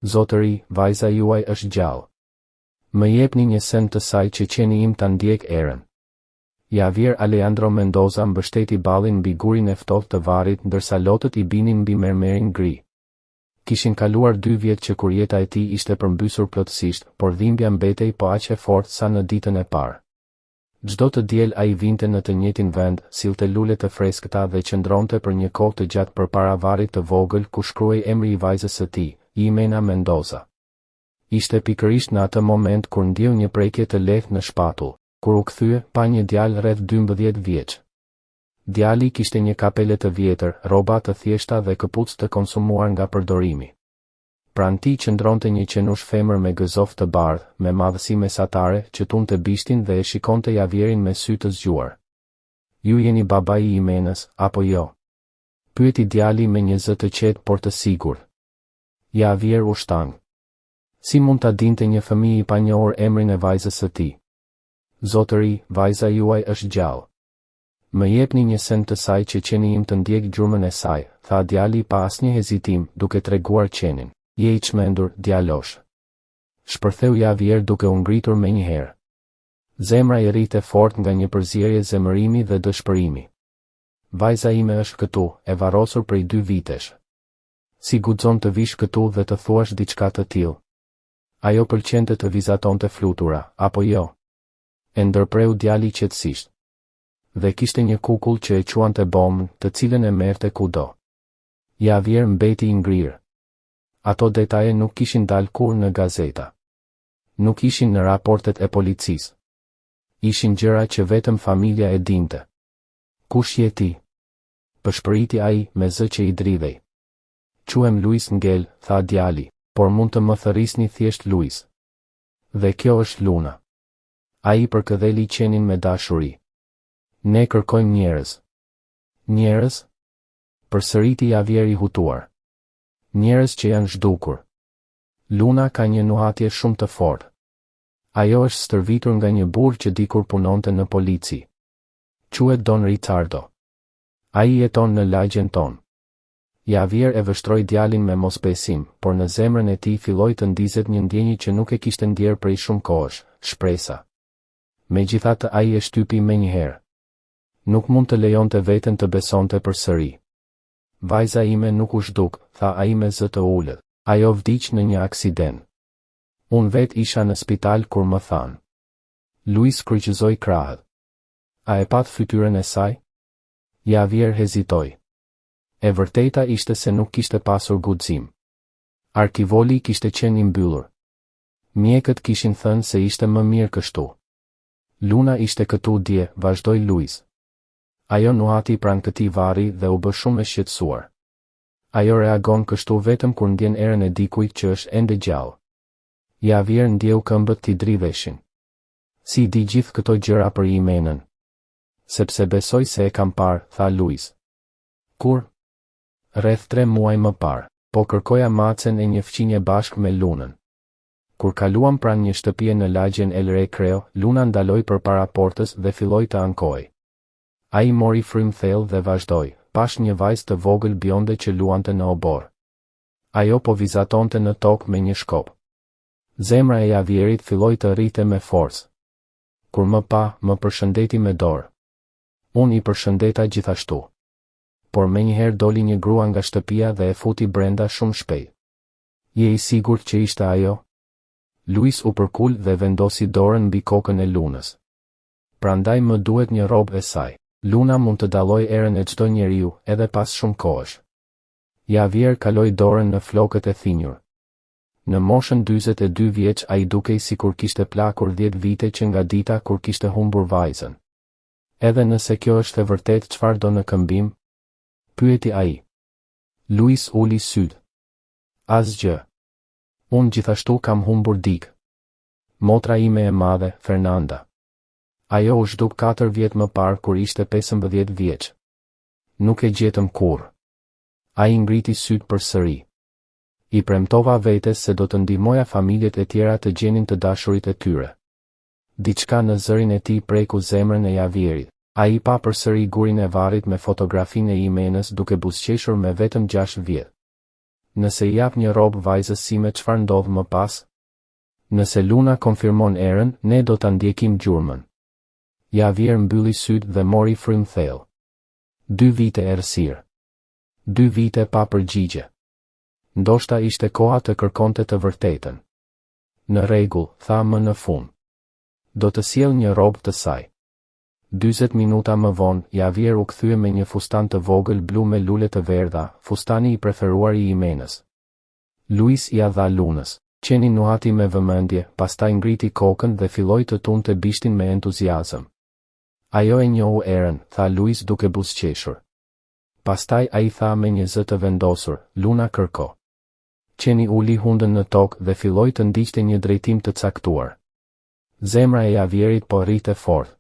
Zotëri, vajza juaj është gjallë. Më jepni një send të saj që qeni im ta ndjek erën. Javier Alejandro Mendoza mbështeti ballin mbi gurin e ftohtë të varrit ndërsa lotët i binin mbi mermerin gri. Kishin kaluar 2 vjet që kur jeta e tij ishte përmbysur plotësisht, por dhimbja mbetej po aq e fortë sa në ditën e parë. Çdo të diel ai vinte në të njëjtin vend, sillte lule të freskëta dhe qëndronte për një kohë të gjatë përpara varrit të vogël ku shkruhej emri i vajzës së tij, Jimena Mendoza. Ishte pikërisht në atë moment kur ndjeu një prekje të lehtë në shpatull, kur u kthye pa një djalë rreth 12 vjeç. Djali kishte një kapele të vjetër, rroba të thjeshta dhe këpucë të konsumuar nga përdorimi. Pranë tij qëndronte një qenush femër me gëzof të bardhë, me madhësi mesatare, që tunte bishtin dhe e shikonte Javierin me sy të zgjuar. Ju jeni babai i Jimenës, apo jo? Pyeti djali me një zë të qetë por të sigurt. Javier u shtang. Si mund ta dinte një fëmijë i panjohur emrin e vajzës së tij? Zotëri, vajza juaj është gjallë. Më jepni një send të saj që qeni im të ndjek gjurmën e saj, tha djali pa asnjë hezitim, duke treguar qenin. Je i çmendur, djalosh. Shpërtheu Javier duke u ngritur menjëherë. Zemra i rrite fort nga një përzierje zemërimi dhe dëshpërimi. Vajza ime është këtu, e varrosur prej 2 vitesh. Si guxon të vish këtu dhe të thuash diçka të tillë? Ajo pëlqente të vizatonte flutura, apo jo? E ndërpreu djali qetësisht. Dhe kishte një kukull që e quante Bomën, të cilën e merrte kudo. Javier mbeti i ngrirë. Ato detaje nuk kishin dalë kur në gazeta. Nuk ishin në raportet e policisë. Ishin gjëra që vetëm familja e dinte. Kush je ti? Përshpëriti ai me zë që i dridhej. Quhem Luis Ngel, tha djali, por mund të më thërrisni thjesht Luis. Dhe kjo është Luna. Ai përkëdheli qenin me dashuri. Ne kërkojmë njerëz. Njerëz? Përsëriti Javier i hutuar. Njerëz që janë zhdukur. Luna ka një nuhatje shumë të fortë. Ajo është stërvitur nga një burr që dikur punonte në polici. Quhet Don Ricardo. Ai jeton në lagjen tonë. Javier e vështroi djalin me mosbesim, por në zemrën e tij filloi të ndizet një ndjenjë që nuk e kishte ndjer prej shumë kohësh, shpresa. Megjithatë ai e shtypi menjëherë. Nuk mund të lejonte veten të besonte përsëri. Vajza ime nuk u zhduk, tha ai me zë të ulët. Ajo vdiq në një aksident. Unë vet isha në spital kur më thanë. Luis kryqëzoi krahët. A e pat fytyrën e saj? Javier hezitoi. E vërteta ishte se nuk kishte pasur guxim. Arkivoli kishte qenë i mbyllur. Mjekët kishin thënë se ishte më mirë kështu. Luna ishte këtu dje, vazhdoi Luis. Ajo nuhati pranë këtij varri dhe u bë shumë e shqetësuar. Ajo reagon kështu vetëm kur ndjen erën e dikujt që është ende gjallë. Javier ndjeu këmbët t'i dridheshin. Si di gjithë këto gjëra për Jimenën? Sepse besoj se e kam parë, tha Luis. Kur? Rreth 3 muaj më parë, po kërkoja macen e një fqinje bashkë me Lunën. Kur kaluam pranë një shtëpie në lagjen El Recreo, Luna ndaloi përpara portës dhe filloi të ankojë. Ai mori frym thellë dhe vazhdoi, pash një vajzë të vogël bjonde që luante në obor. Ajo po vizatonte në tokë me një shkop. Zemra e Javierit filloi të rrite me forcë. Kur më pa, më përshëndeti me dorë. Unë i përshëndeta gjithashtu. Por menjëherë doli një grua nga shtëpia dhe e futi brenda shumë shpejt. Je i sigurt që ishte ajo? Luis u përkul dhe vendosi dorën mbi kokën e Lunës. Prandaj më duhet një robë e saj. Luna mund të dalloj erën e çdo njeriu, edhe pas shumë kohësh. Javier kaloi dorën në flokët e thinjur. Në moshën 42 vjeç ai dukej sikur kishte plakur 10 vite që nga dita kur kishte humbur vajzën. Edhe nëse kjo është e vërtet çfarë do në këmbim? Pyeti ai. Luis uli syt. Asgjë. Unë gjithashtu kam humbur dikë. Motra ime e madhe, Fernanda. Ajo u zhduk 4 vjet më parë kur ishte 15 vjeç. Nuk e gjetëm kurrë. Ai ngriti syt përsëri. I premtova vetes se do të ndihmoja familjet e tjera të gjenin të dashurit e tyre. Diçka në zërin e tij preku zemrën e Javierit. Ai pa përsëri gurin e varrit me fotografinë e Jimenës duke buzëqeshur me vetëm 6 vjet. Nëse I jap një robë vajzës sime çfarë ndodh më pas? Nëse Luna konfirmon erën, ne do ta ndjekim gjurmën. Javier mbylli syt dhe mori frym thellë. 2 vite errësirë. 2 vite pa përgjigje. Ndoshta ishte koha të kërkonte të vërtetën. Në rregull, tha më në fund. Do të sjell një robë të saj. 40 minuta më vonë, Javier u kthye me një fustan të vogël blu me lule të verdha, fustani I preferuar I Jimenez. Luis ia dha Lunës. Qeni nuhati me vëmendje, pastaj ngriti kokën dhe filloi të tunte bishtin me entuziazëm. Ajo e njohu erën, tha Luis duke buzëqeshur. Pastaj ai tha me një zë të vendosur, Luna kërko. Qeni uli hundën në tokë dhe filloi të ndiqte një drejtim të caktuar. Zemra e Javierit po rrite fort.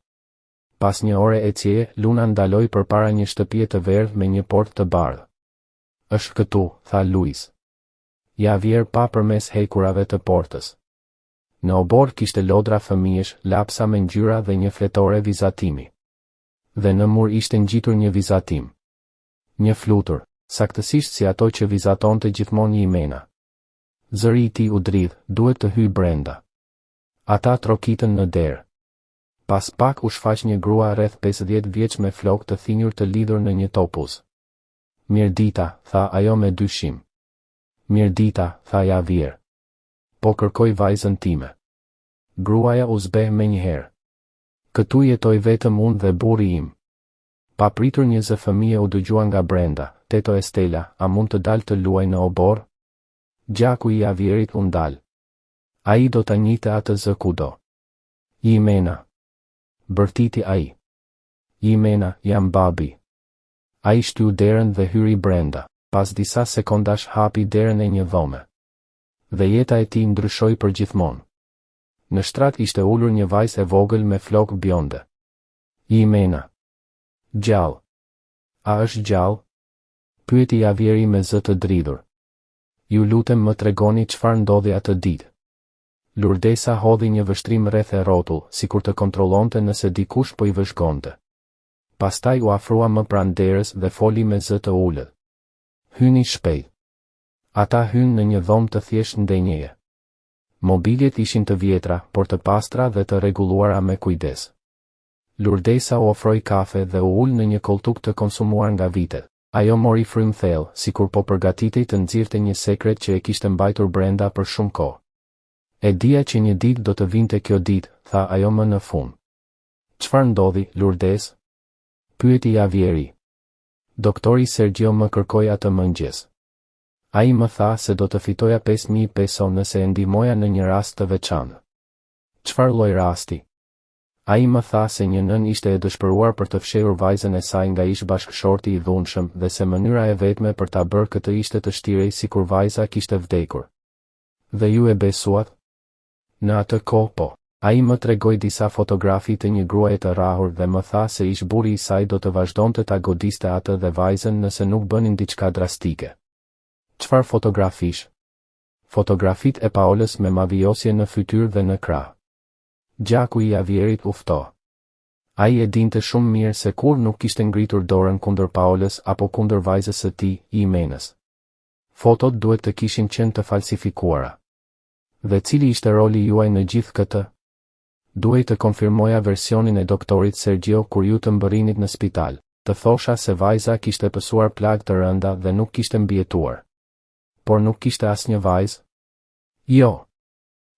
Pas një ore ecjeje, Luna ndaloi përpara një shtëpie të verdhë me një portë të bardhë. Është këtu, tha Luis. Javier pa përmes hekurave të portës. Në obor kishte lodra fëmijësh, lapsa me ngjyra dhe një fletore vizatimi. Dhe në mur ishte ngjitur një vizatim. Një flutur, saktësisht si ato që vizatonte gjithmonë Jimena. Zëri I tij u dridh, duhet të hyj brenda. Ata trokitën në derë. Pas pak u shfaq një grua rreth 50 vjeç me flokë të thinjur të lidhur në një topuz. Mirdita, tha ajo me dyshim. Mirdita, tha Javier. Po kërkoj vajzën time. Gruaja u zbe me njëherë. Këtu jetoj vetëm unë dhe burri im. Pa pritur një zë fëmije u dëgjua nga brenda, teto Estela, a mund të dal të luaj në obor? Gjaku I Javierit u ndal. Ai do ta njihte atë zë kudo. Jimena. Bërtiti ai. Jimena, jam babi. Ai shtyu derën dhe hyri brenda. Pas disa sekondash hapi derën e një dhome. Dhe jeta e tij ndryshoi përgjithmonë. Në shtrat ishte ulur një vajzë e vogël me flokë bjonde. Jimena. Gjallë. A është gjallë? Pyeti Javieri me zë të dridhur. Ju lutem më tregoni çfarë ndodhi atë ditë. Lurdesa hodhi një vështrim rreth e rrotull, sikur të kontrollonte nëse dikush po I vëzhgonte. Pastaj u afrua më pranë derës dhe foli me zë të ulët. Hyni shpejt. Ata hynë në një dhomë të thjesht ndenjeje. Mobiljet ishin të vjetra, por të pastra dhe të rregulluara me kujdes. Lurdesa u ofroi kafe dhe u ul në një koltuk të konsumuar nga vitet. Ajo mori frym thellë, sikur po përgatitej të nxirrte një sekret që e kishte mbajtur brenda për shumë kohë. E dija që një ditë do të vinte kjo ditë, tha ajo më në fund. Çfarë ndodhi, Lourdes? Pyeti Javieri. Doktori Sergio më kërkoi atë mëngjes. Ai më tha se do të fitoja 5.000 peso nëse e ndihmoja në një rast të veçantë. Çfarë lloj rasti? Ai më tha se një nën ishte e dëshpëruar për të fshehur vajzën e saj nga ish bashkëshorti I dhunshëm dhe se mënyra e vetme për ta bërë këtë ishte të shtirej sikur vajza kishte vdekur. Dhe ju e besuat? Në atë kohë po. Ai më tregoi disa fotografi të një gruaje të rrahur dhe më tha se ish burri I saj do të vazhdonte ta godiste atë dhe vajzën nëse nuk bënin diçka drastike. Çfarë fotografish? Fotografitë e Paolës me mavijosje në fytyrë dhe në krah. Gjaku I Javierit u fto. Ai e dinte shumë mirë se kur nuk kishte ngritur dorën kundër Paolës apo kundër vajzës së tij, Jimenez. Fotot duhet të kishin qenë të falsifikuara. Dhe cili ishte roli juaj në gjithë këtë? Duhej të konfirmoja versionin e doktorit Sergio kur ju të mbërrinit në spital, të thosha se vajza kishte pësuar plagë të rënda dhe nuk kishte mbijetuar. Por nuk kishte asnjë vajzë? Jo.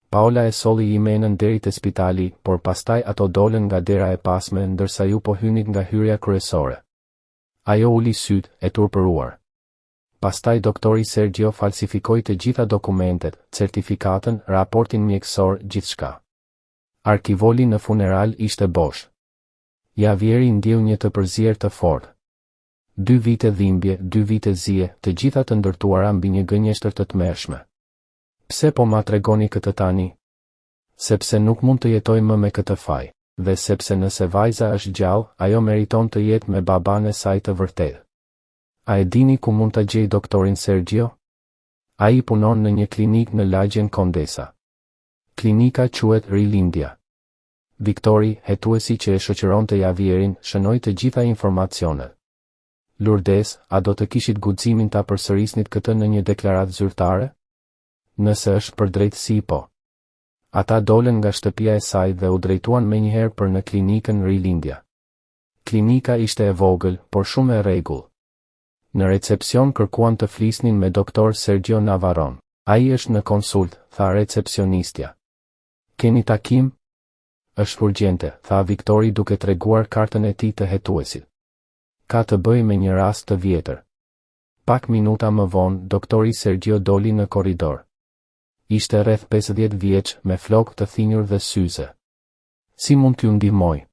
Paola e solli Jimenën deri te spitali, por pastaj ato dolën nga dera e pasme ndërsa ju po hynit nga hyrja kryesore. Ajo uli syt, e turpëruar. Pastaj doktori Sergio falsifikoi të gjitha dokumentet, certifikatën, raportin mjekësor, gjithçka. Arkivoli në funeral ishte bosh. Javieri ndjeu një të përzier të fortë. 2 vite dhimbje, 2 vite zije, të gjitha të ndërtuara mbi një gënjeshtër të tmerrshme. Pse po ma tregoni këtë tani? Sepse nuk mund të jetoj më me këtë faj, dhe sepse nëse vajza është gjallë, ajo meriton të jetë me baban e saj të vërtetë. A e dini ku mund ta gjej doktorin Sergio? Ai punon në një klinikë në lagjen Condesa. Klinika quhet Rilindja. Viktori, hetuesi që e shoqëronte Javierin, shënoi të gjitha informacionet. Lourdes, a do të kishit guximin ta përsërisnit këtë në një deklaratë zyrtare? Nëse është për drejtësi po. Ata dolën nga shtëpia e saj dhe u drejtuan menjëherë për në klinikën rilindja. Klinika ishte e vogël, por shumë e rregull. Në recepcion kërkuan të flisnin me doktor Sergio Navarron. Ai është në konsult, tha recepcionistja. Keni takim? Është urgjente, tha Viktori duke treguar kartën e tij të hetuesit. Ka të bëjë me një rast të vjetër. Pak minuta më vonë, doktori Sergio doli në korridor. Ishte rreth 50 vjeç, me flokë të thinjur dhe syze. Si mund t'ju ndihmoj?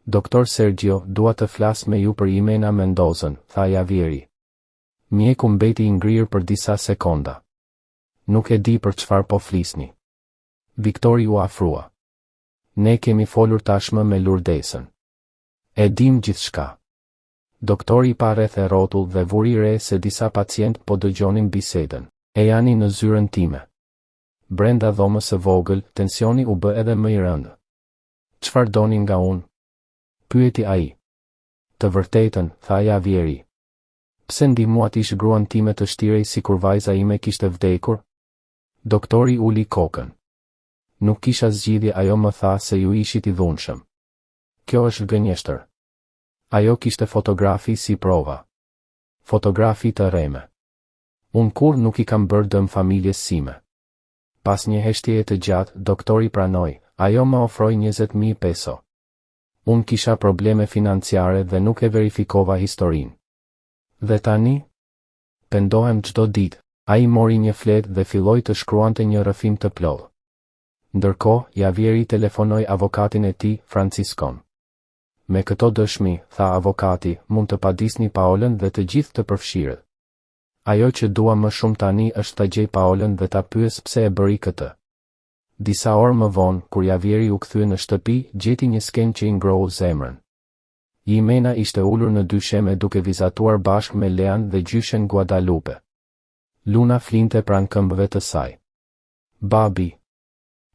Doktor Sergio, dua të flas me ju për Jimena Mendozën, tha Javieri. Mjeku mbeti i ngrirë për disa sekonda. Nuk e di për çfarë po flisni. Viktori u afrua. Ne kemi folur tashmë me Lourdesën. E dim gjithçka. Doktori pa rreth e rrotull dhe vuri re se disa pacient po dëgjonin bisedën. E jani në zyrën time. Brenda dhomës së vogël, tensioni u bë edhe më i rëndë. Çfarë doni nga unë? Pyeti ai. Të vërtetën, tha Javieri. Pse ndihmuat ish gruan time të shtirej sikur vajza ime kishte vdekur? Doktori uli kokën. Nuk kisha zgjidhje, ajo më tha se ju ishit i dhunshëm. Kjo është gënjeshtër. Ajo kishte fotografi si prova. Fotografi të rreme. Unë kur nuk i kam bërë dëm familjes sime. Pas një heshtjeje të gjatë, doktori pranoi, ajo më ofroi 20.000 peso. Unë kisha probleme financiare dhe nuk e verifikova historinë. Dhe tani? Pendohem çdo ditë. Ai mori një fletë dhe filloi të shkruante një rrëfim të plotë. Ndërkohë, Javieri telefonoi avokatin e tij, Franciscon. Me këto dëshmi, tha avokati, mund të padisni Paolën dhe të gjithë të përfshirët. Ajo që dua më shumë tani është ta gjej Paolën dhe ta pyes pse e bëri këtë. Disa orë më vonë, kur Javieri u kthye në shtëpi, gjeti një skenë që i ngrohu zemrën. Jimena ishte ulur në dysheme duke vizatuar bashkë me Lean dhe gjyshen Guadalupe. Luna flinte pranë këmbëve të saj. Babi.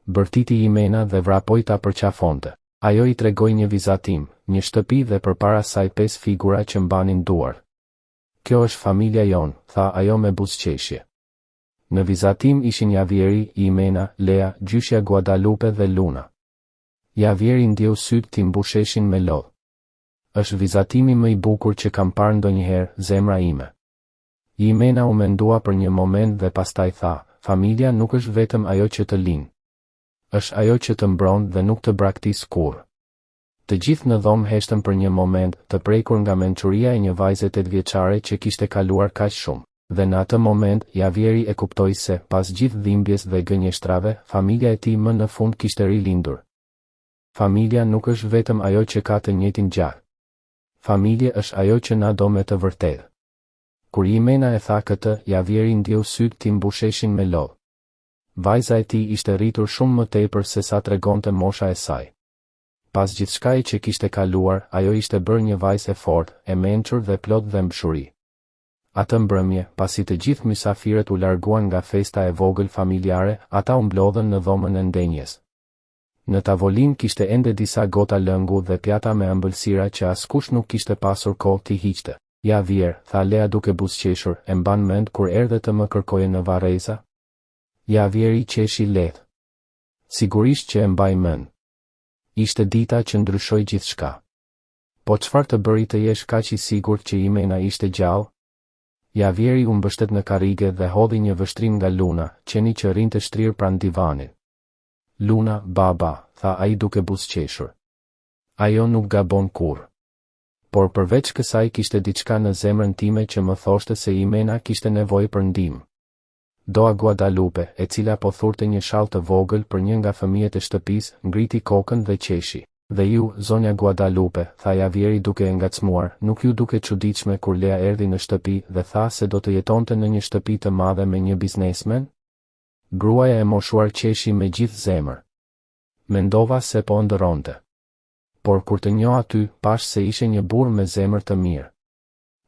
Bërtiti Jimena dhe vrapoi ta përqafonte. Ajo i tregoi një vizatim, një shtëpi dhe përpara saj 5 figura që mbanin duar. Kjo është familja jon, tha ajo me buzëqeshje. Në vizatim ishin Javieri, Jimena, Lea, gjyshja Guadalupe dhe Luna. Javieri ndjeu sytë t'i mbusheshin me lodh. Është vizatimi më i bukur që kam parë ndonjëherë, zemra ime. Jimena u mendua për një moment dhe pastaj tha, familja nuk është vetëm ajo që të linë. Është ajo që të mbron dhe nuk të braktis kurrë. Të gjithë në dhomë heshtën për një moment, të prekur nga mençuria e një vajze 8 vjeçare që kishte kaluar kaq shumë. Dhe në atë moment, Javieri e kuptoi se, pas gjithë dhimbjes dhe gënjeshtrave, familja e tij më në fund kishte rilindur. Familja nuk është vetëm ajo që ka të njëjtin gjak. Familje është ajo që na do me të vërtetë. Kur Jimena e tha këtë, Javieri ndjeu sytë t'i mbusheshin me lodh. Vajza e tij ishte rritur shumë më tepër se sa tregonte mosha e saj. Pas gjithçkaje që kishte kaluar, ajo ishte bërë një vajzë e fortë, e mençur dhe plot dhëmbshuri. Atë mbrëmje, pasi të gjithë mysafirët u larguan nga festa e vogël familjare, ata u mblodhen në dhomën e ndenjes. Në tavolinë kishte ende disa gota lëngu dhe pjata me ëmbëlsira që askush nuk kishte pasur kohë t'i hiqte. Javier, tha Lea duke buzëqeshur, e mban mend kur erdhe të më kërkoje në Vareza? Javieri qeshi lehtë. Sigurisht që e mbaj mend. Ishte dita që ndryshoi gjithçka. Po çfarë të bëri të jesh kaq i sigurt që Jimena ishte gjallë? Javieri u mbështet në karrige dhe hodhi një vështrim nga Luna, qeni që rinte shtrirë pranë divanit. Luna, baba, tha ai duke buzëqeshur. Ajo nuk gabon kurrë. Por përveç kësaj kishte diçka në zemrën time që më thoshte se Jimena kishte nevojë për ndihmë. Doa Guadalupe, e cila po thurte një shall të vogël për një nga fëmijët e shtëpisë, ngriti kokën dhe qeshi. Dhe ju, zonja Guadalupe, tha Javieri duke e ngacmuar, nuk ju duke çuditshme kur Lea erdhi në shtëpi dhe tha se do të jetonte në një shtëpi të madhe me një biznesmen? Gruaja e moshuar qeshi me gjithë zemër. Mendova se po ndëronte. Por kur të njoh aty, pash se ishe një burr me zemër të mirë.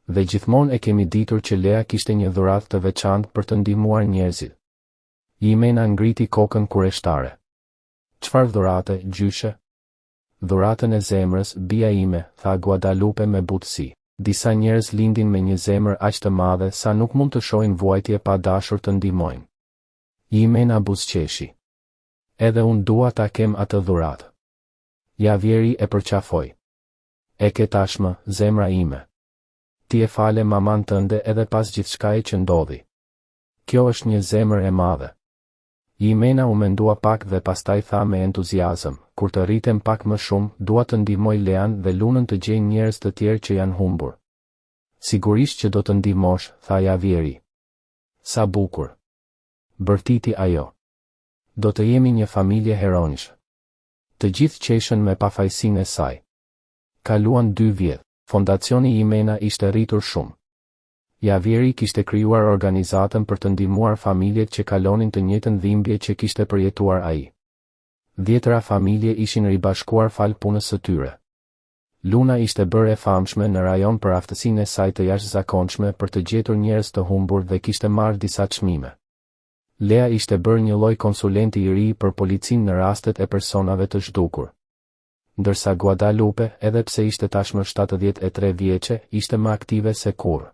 Dhe gjithmonë e kemi ditur që Lea kishte një dhuratë të veçantë për të ndihmuar njerëzit. Jimena ngriti kokën kurioztare. Çfarë dhurate, gjyshe? Dhuratën e zemrës, bia ime, tha Guadalupe me butësi. Disa njerëz lindin me një zemër aq të madhe sa nuk mund të shohin vuajtje pa dashur të ndihmojnë. Jimena buzëqeshi. Edhe unë dua ta kem atë dhuratë. Javieri e përqafoi. E ke tashmë, zemra ime. Ti e fale maman tënde edhe pas gjithçkaje që ndodhi. Kjo është një zemër e madhe. Jimena u mendua pak dhe pastaj tha me entuziazëm, kur të rritem pak më shumë, dua të ndihmoj Lean dhe Lunën të gjejnë njerëz të tjerë që janë humbur. Sigurisht që do të ndihmosh, tha Javieri. Sa bukur. Bërtiti ajo. Do të jemi një familje heronjsh. Të gjithë qeshen me pafajësinë e saj. Kaluan 2 vjet, fondacioni Jimena ishte rritur shumë. Javieri kishte krijuar organizatën për të ndihmuar familjet që kalonin të njëjtën dhimbje që kishte përjetuar ai. 10 familje ishin ribashkuar fal punës së tyre. Luna ishte bërë e famshme në rajon për aftësinë e saj të jashtëzakonshme për të gjetur njerëz të humbur dhe kishte marrë disa çmime. Lea ishte bërë një lloj konsulenti i ri për policinë në rastet e personave të zhdukur. Ndërsa Guadalupe, edhe pse ishte tashmë 73 vjeçe, ishte më aktive se kurrë.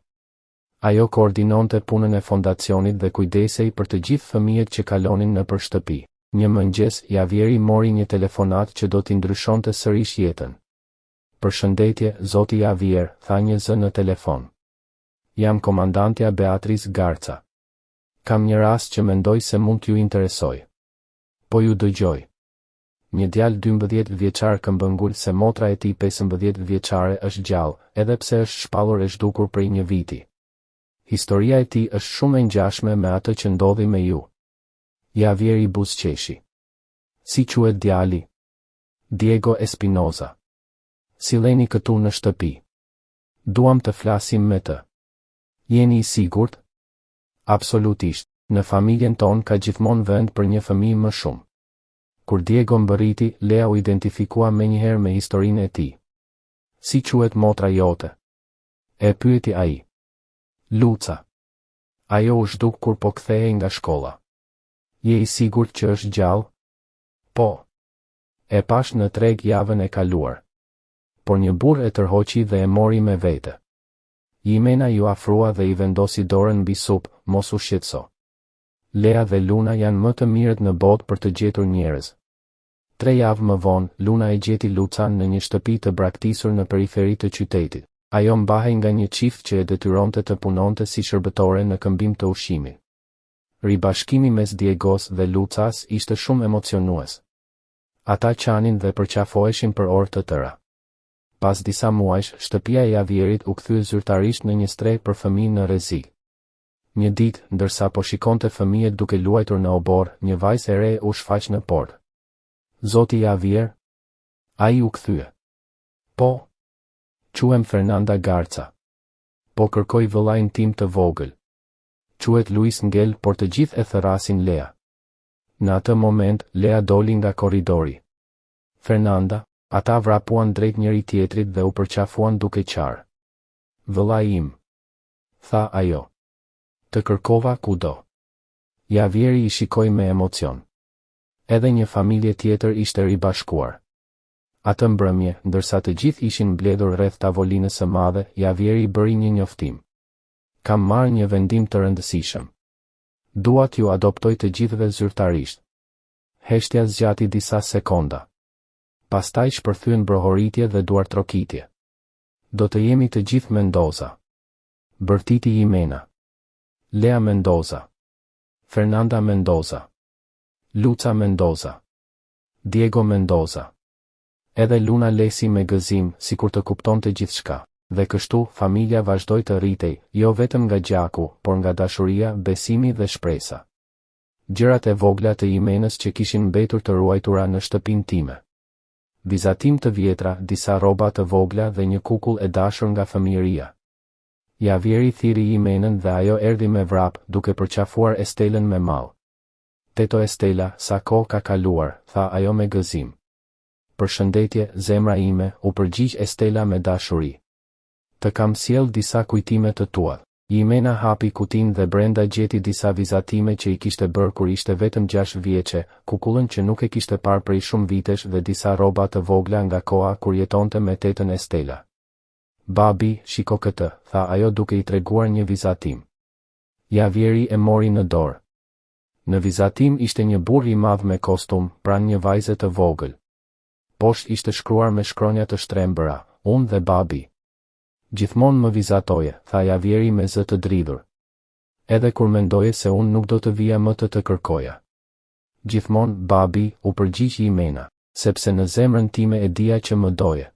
Ajo koordinonte punën e fondacionit dhe kujdesej për të gjithë fëmijët që kalonin nëpër shtëpi. Një mëngjes, Javieri mori një telefonat që do t'i ndryshonte sërish jetën. Përshëndetje, zoti Javier, tha një zë në telefon. Jam komandantja Beatrice Garca. Kam një rast që mendoj se mund t'ju interesoj. Po ju dëgjoj. Një djalë 12 vjeçar këmbëngul se motra e tij 15 vjeçare është gjallë, edhe pse është shpallur e zhdukur prej një viti. Historia e tij është shumë e ngjashme me atë që ndodhi me ju. Javieri buzëqeshi. Si quhet djali? Diego Espinoza. Silleni këtu në shtëpi. Duam të flasim me të. Jeni i sigurt? Absolutisht, në familjen tonë ka gjithmonë vend për një fëmijë më shumë. Kur Diego mbërriti, Lea u identifikua menjëherë me historinë e tij. Si quhet motra jote? E pyeti ai. Luca. Ajo u zhduk kur po kthehej nga shkolla. Je i sigurt që është gjallë? Po. E pash në treg javën e kaluar. Por një burr e tërhoqi dhe e mori me vete. Jimena ju afrua dhe i vendosi dorën mbi supë, mos u shqetëso. Lea dhe Luna janë më të mirët në botë për të gjetur njerëz. 3 javë më vonë, Luna e gjeti Lucan në një shtëpi të braktisur në periferi të qytetit. Ajo mbahej nga një çift që e detyronte të punonte si shërbëtore në këmbim të ushqimit. Ribashkimi mes Diegos dhe Lucas ishte shumë emocionues. Ata qanin dhe përqafoheshin për orë të tëra. Pas disa muajsh, shtëpia e Javierit u kthye zyrtarisht në një streh për fëmijë në rrezik. Një ditë, ndërsa po shikonte fëmijët duke luajtur në obor, një vajzë e re u shfaq në portë. Zoti Javier? Ai u kthye. Po. Quhem Fernanda Garca. Po kërkoj vëllain tim të vogël. Quhet Luis Ngel, por të gjithë e thërasin Lea. Në atë moment, Lea doli nga korridori. Fernanda, ata vrapuan drejt njëri tjetrit dhe u përqafuan duke qarë. Vëllai im, tha ajo. Të kërkova kudo. Javieri i shikoi me emocion. Edhe një familje tjetër ishte ribashkuar. Atë mbrëmje, ndërsa të gjithë ishin mbledhur rreth tavolinës së madhe, Javieri bëri një njoftim. Kam marrë një vendim të rëndësishëm. Dua t'ju adoptoj të gjithëve zyrtarisht. Heshtja zgjati disa sekonda. Pastaj shpërthyen brohoritje dhe duartrokitje. Do të jemi të gjithë Mendoza. Bërtiti Jimena. Lea Mendoza. Fernanda Mendoza. Luca Mendoza. Diego Mendoza. Edhe Luna lesi me gëzim, sikur të kuptonte gjithçka. Dhe kështu, familja vazhdoi të rritej, jo vetëm nga gjaku, por nga dashuria, besimi dhe shpresa. Gjërat e vogla të Jimenës që kishin mbetur të ruajtura në shtëpinë time. Vizatim të vjetra, disa rroba të vogla dhe një kukull e dashur nga fëmijëria. Javieri thiri Jimenën dhe ajo erdhi me vrap, duke përqafuar Estelën me mall. Teto Estela, sa kohë ka kaluar, tha ajo me gëzim. Përshëndetje, zemra ime, u përgjigj Estela me dashuri. Të kam sjell disa kujtime të tua. Jimena hapi kutin dhe brenda gjeti disa vizatime që i kishte bërë kur ishte vetëm 6 vjeçe, kukullën që nuk e kishte parë prej shumë vitesh dhe disa rroba të vogla nga koha kur jetonte me tetën Estela. babi, shiko këtë, tha ajo duke i treguar një vizatim. Javieri e mori në dorë. Në vizatim ishte një burr i madh me kostum, pranë një vajze të vogël. Poshtë ishte shkruar me shkronja të shtrembëra, unë dhe babi. Gjithmonë më vizatoje, tha Javieri me zë të dridhur. Edhe kur mendoje se unë nuk do të vija më të kërkoja. Gjithmonë, babi, u përgjigj Jimena, sepse në zemrën time e dija që më doje.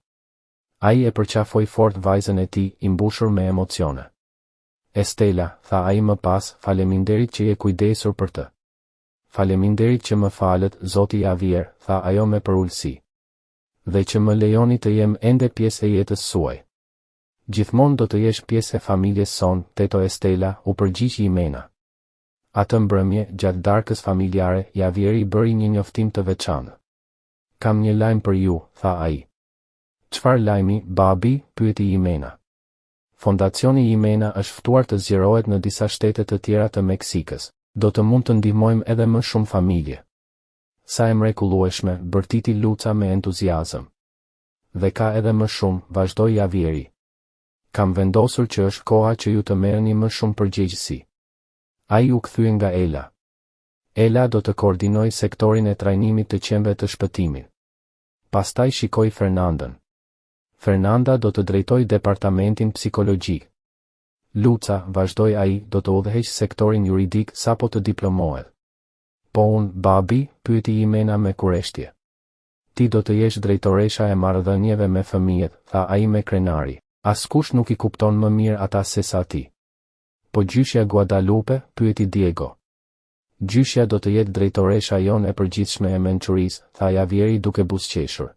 Ai e përqafoi fort vajzën e tij, i mbushur me emocione. Estela, tha ai më pas, faleminderit që je kujdesur për të. Faleminderit që më falet, zoti Javier, tha ajo me përulësi. Dhe që më lejoni të jem ende pjesë e jetës suaj. Gjithmonë do të jesh pjesë e familjes son, teto Estela, u përgjigj Jimena. Atë mbrëmje, gjatë darkës familjare, Javieri bëri një njoftim të veçantë. Kam një lajm për ju, tha ai. Çfarë lajmi, babi? Pyeti Jimena. Fondacioni Jimena është ftuar të zgjerohet në disa shtete të tjera të Meksikës. Do të mund të ndihmojmë edhe më shumë familje. Sa e mrekullueshme, bërtiti Luca me entuziazëm. Dhe ka edhe më shumë, vazhdoi Javieri. Kam vendosur që është koha që ju të merrni më shumë përgjegjësi. Ai u kthye nga Ela. Ela do të koordinoj sektorin e trajnimit të qenve të shpëtimit. Pastaj shikoi Fernandën. Fernanda do të drejtoj departamentin psikologjik. Luca, vazhdoi ai, do të udhëheq sektorin juridik sapo të diplomohet. Po unë, babi, pyeti Jimena me kureshtje. Ti do të jesh drejtoresha e marrëdhënieve me fëmijët, tha ai me krenari. Askush nuk i kupton më mirë ata se sa ti. Po gjyshja Guadalupe, pyeti Diego. Gjyshja do të jetë drejtoresha jonë e përgjithshme e mençurisë, tha Javieri duke buzëqeshur.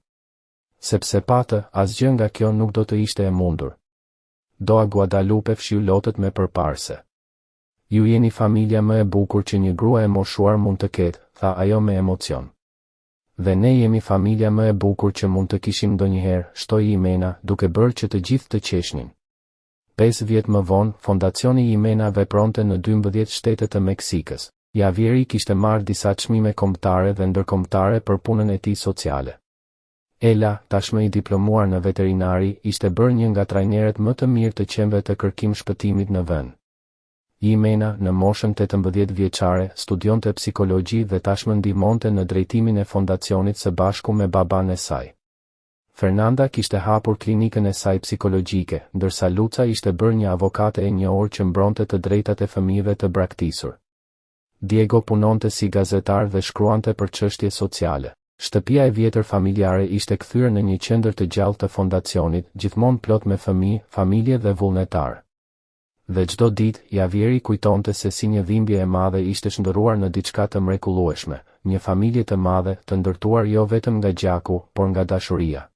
Sepse patë, asgjë nga kjo nuk do të ishte e mundur. Doa Guadalupe fshiu lotët me përparse. Ju jeni familja më e bukur që një grua e moshuar mund të ketë, tha ajo me emocion. Dhe ne jemi familja më e bukur që mund të kishim ndonjëherë, shtoi Jimena, duke bërë që të gjithë të qeshnin. 5 vjet më vonë, fondacioni Jimena vepronte në 12 shtete të Meksikës. Javieri kishte marrë disa çmime kombëtare dhe ndërkombëtare për punën e tij sociale. Ela, tashmë i diplomuar në veterinari, ishte bërë një nga trajnerët më të mirë të qenve të kërkim shpëtimit në vend. Jimena, në moshën 18 vjeçare, studionte psikologji dhe tashmë ndihmonte në drejtimin e fondacionit së bashku me baban e saj. Fernanda kishte hapur klinikën e saj psikologjike, ndërsa Luca ishte bërë një avokate e njohur që mbronte të drejtat e fëmijëve të braktisur. Diego punonte si gazetar dhe shkruante për çështje sociale. Shtëpia e vjetër familjare ishte kthyer në një qendër të gjallë të fondacionit, gjithmonë plot me fëmijë, familje dhe vullnetar. Dhe çdo ditë, Javieri kujtonte se si një dhimbje e madhe ishte shndërruar në diçka të mrekullueshme, një familje të madhe, të ndërtuar jo vetëm nga gjaku, por nga dashuria.